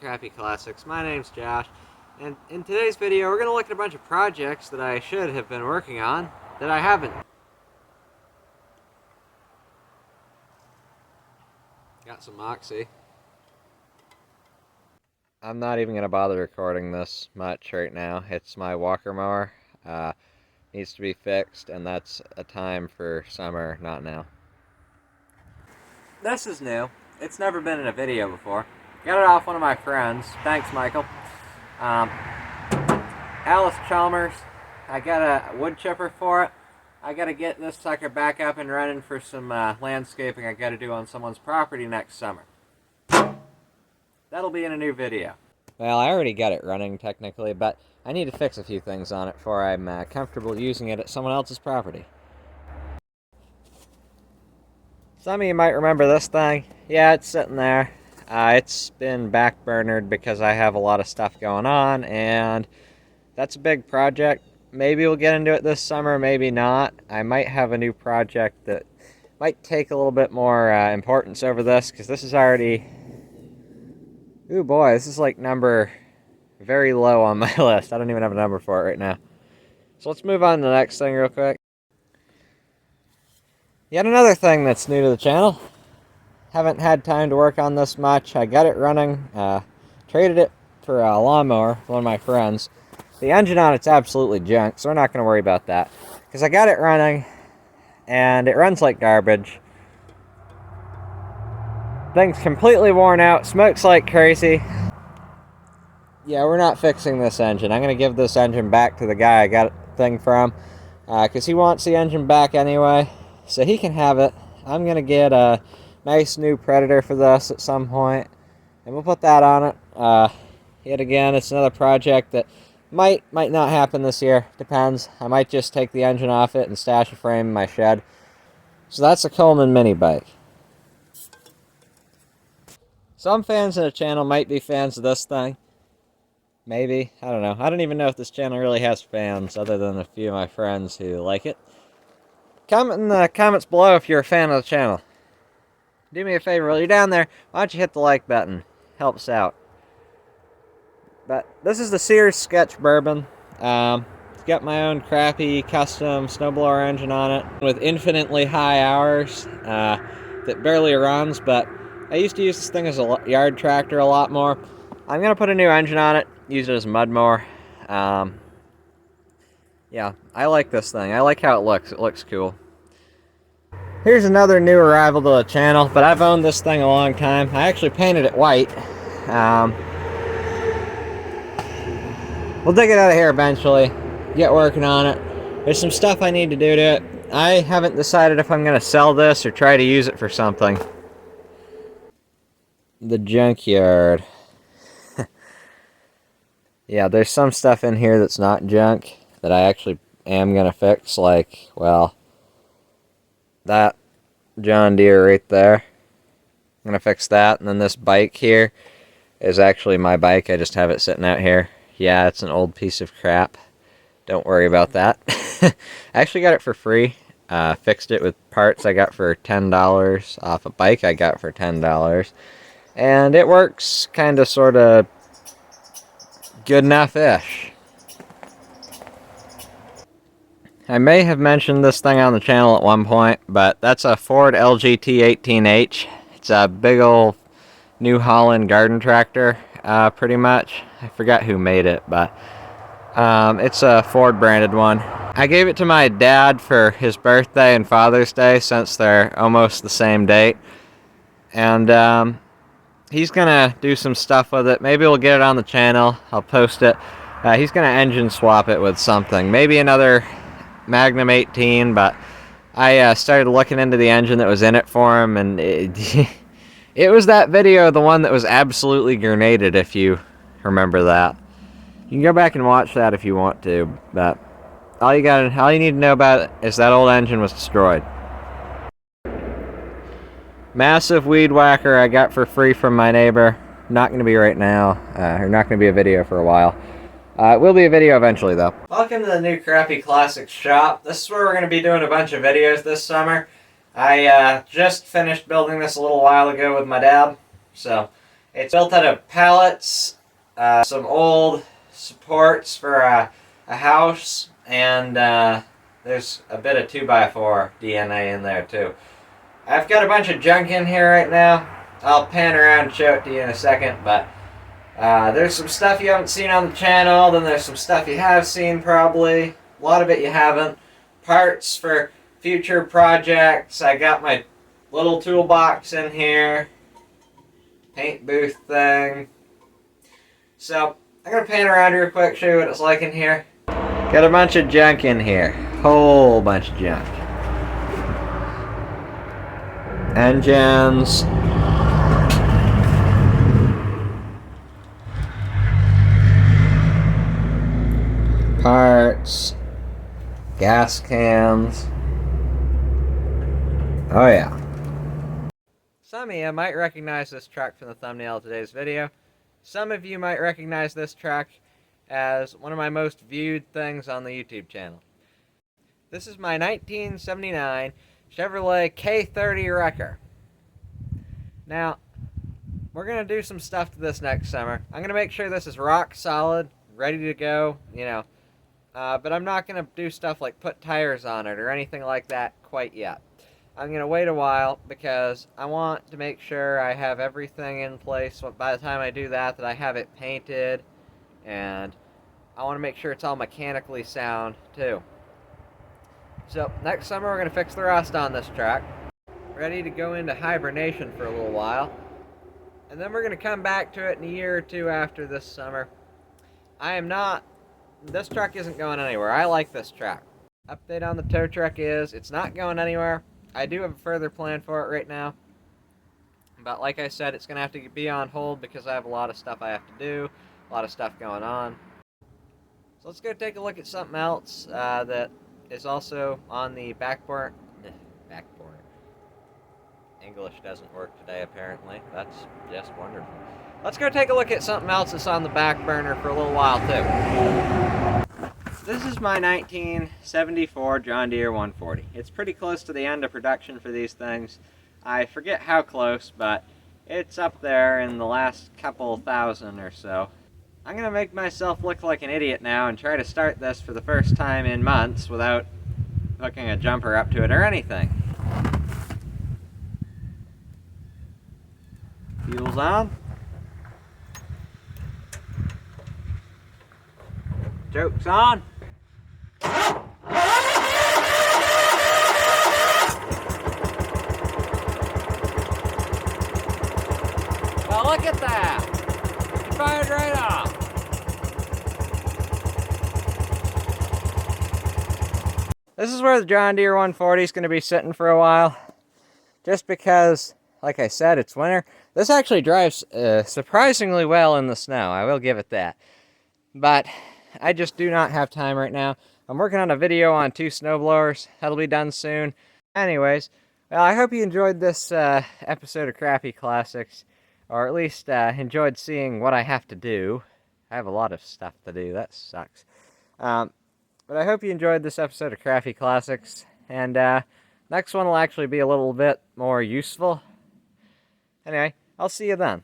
Crappy Classics. My name's Josh, and in today's video we're going to look at a bunch of projects that I should have been working on that I haven't. Got some Moxie. I'm not even going to bother recording this much right now. It's my walker mower. Needs to be fixed, and that's a time for summer, not now. This is new. It's never been in a video before. Got it off one of my friends. Thanks, Michael. Alice Chalmers. I got a wood chipper for it. I got to get this sucker back up and running for some landscaping I got to do on someone's property next summer. That'll be in a new video. Well, I already got it running technically, but I need to fix a few things on it before I'm comfortable using it at someone else's property. Some of you might remember this thing. Yeah, it's sitting there. It's been backburnered because I have a lot of stuff going on, and that's a big project. Maybe we'll get into it this summer, maybe not. I might have a new project that might take a little bit more importance over this, because this is already... Ooh boy, this is like number very low on my list. I don't even have a number for it right now. So let's move on to the next thing real quick. Yet another thing that's new to the channel. Haven't had time to work on this much. I got it running, traded it for a lawnmower with one of my friends. The engine on it's absolutely junk, so we're not going to worry about that. Because I got it running, and it runs like garbage. Thing's completely worn out, smokes like crazy. Yeah, we're not fixing this engine. I'm going to give this engine back to the guy I got the thing from, because he wants the engine back anyway, so he can have it. I'm going to get a nice new Predator for this at some point, and we'll put that on it. Yet again, it's another project that might not happen this year. Depends. I might just take the engine off it and stash a frame in my shed. So that's a Coleman mini bike. Some fans of the channel might be fans of this thing. Maybe. I don't know. I don't even know if this channel really has fans other than a few of my friends who like it. Comment in the comments below if you're a fan of the channel. Do me a favor, while you're down there, why don't you hit the like button? Helps out. But this is the Sears Sketch Bourbon. It's got my own crappy custom snowblower engine on it with infinitely high hours that barely runs, but I used to use this thing as a yard tractor a lot more. I'm going to put a new engine on it, use it as a mud mower. Yeah, I like this thing. I like how it looks. It looks cool. Here's another new arrival to the channel, but I've owned this thing a long time. I actually painted it white. We'll dig it out of here eventually, get working on it. There's some stuff I need to do to it. I haven't decided if I'm going to sell this or try to use it for something. The junkyard. Yeah, there's some stuff in here that's not junk that I actually am going to fix, like, well, that John Deere right there. I'm going to fix that, and then this bike here is actually my bike. I just have it sitting out here. Yeah, it's an old piece of crap. Don't worry about that. I actually got it for free. Fixed it with parts I got for $10 off a bike I got for $10. And it works kind of, sort of, good enough-ish. I may have mentioned this thing on the channel at one point, but that's a Ford LGT 18H. It's a big old New Holland garden tractor, pretty much. I forgot who made it, but it's a Ford branded one. I gave it to my dad for his birthday and Father's Day, since they're almost the same date. And he's gonna do some stuff with it. Maybe we'll get it on the channel. I'll post it. He's gonna engine swap it with something. Maybe another Magnum 18, but I started looking into the engine that was in it for him, and it was that video, the one that was absolutely grenaded, if you remember that. You can go back and watch that if you want to, but all you need to know about it is that old engine was destroyed. Massive weed whacker I got for free from my neighbor. Not going to be right now, or not going to be a video for a while. It will be a video eventually, though. Welcome to the new Crappy Classics shop. This is where we're going to be doing a bunch of videos this summer. I just finished building this a little while ago with my dad, so It's built out of pallets, some old supports for a house, and there's a bit of 2x4 DNA in there too. I've got a bunch of junk in here right now. I'll pan around and show it to you in a second, but there's some stuff you haven't seen on the channel, then there's some stuff you have seen probably. A lot of it you haven't. Parts for future projects. I got my little toolbox in here. Paint booth thing. So, I'm going to pan around real quick, show you what it's like in here. Got a bunch of junk in here. Whole bunch of junk. Engines. Parts. Gas cans. Oh yeah. Some of you might recognize this truck from the thumbnail of today's video. Some of you might recognize this truck as one of my most viewed things on the YouTube channel. This is my 1979 Chevrolet K30 Wrecker. Now, we're going to do some stuff to this next summer. I'm going to make sure this is rock solid, ready to go, you know. But I'm not going to do stuff like put tires on it or anything like that quite yet. I'm going to wait a while because I want to make sure I have everything in place by the time I do that I have it painted, and I want to make sure it's all mechanically sound too. So next summer we're going to fix the rust on this truck, ready to go into hibernation for a little while, and then we're going to come back to it in a year or two after this summer. This truck isn't going anywhere. I like this truck. Update on the tow truck is it's not going anywhere. I do have a further plan for it right now, but like I said, it's going to have to be on hold because I have a lot of stuff I have to do, a lot of stuff going on. So let's go take a look at something else that is also on the back burner. English doesn't work today, apparently. That's just wonderful. Let's go take a look at something else that's on the back burner for a little while, too. This is my 1974 John Deere 140. It's pretty close to the end of production for these things. I forget how close, but it's up there in the last couple thousand or so. I'm going to make myself look like an idiot now and try to start this for the first time in months without hooking a jumper up to it or anything. Fuel's on. Choke's on. Well, look at that! It fired right off! This is where the John Deere 140 is going to be sitting for a while. Just because, like I said, it's winter. This actually drives surprisingly well in the snow, I will give it that. But I just do not have time right now. I'm working on a video on 2 snowblowers. That'll be done soon. Anyways, well, I hope you enjoyed this episode of Crappy Classics. Or at least enjoyed seeing what I have to do. I have a lot of stuff to do. That sucks. But I hope you enjoyed this episode of Crappy Classics. And next one will actually be a little bit more useful. Anyway, I'll see you then.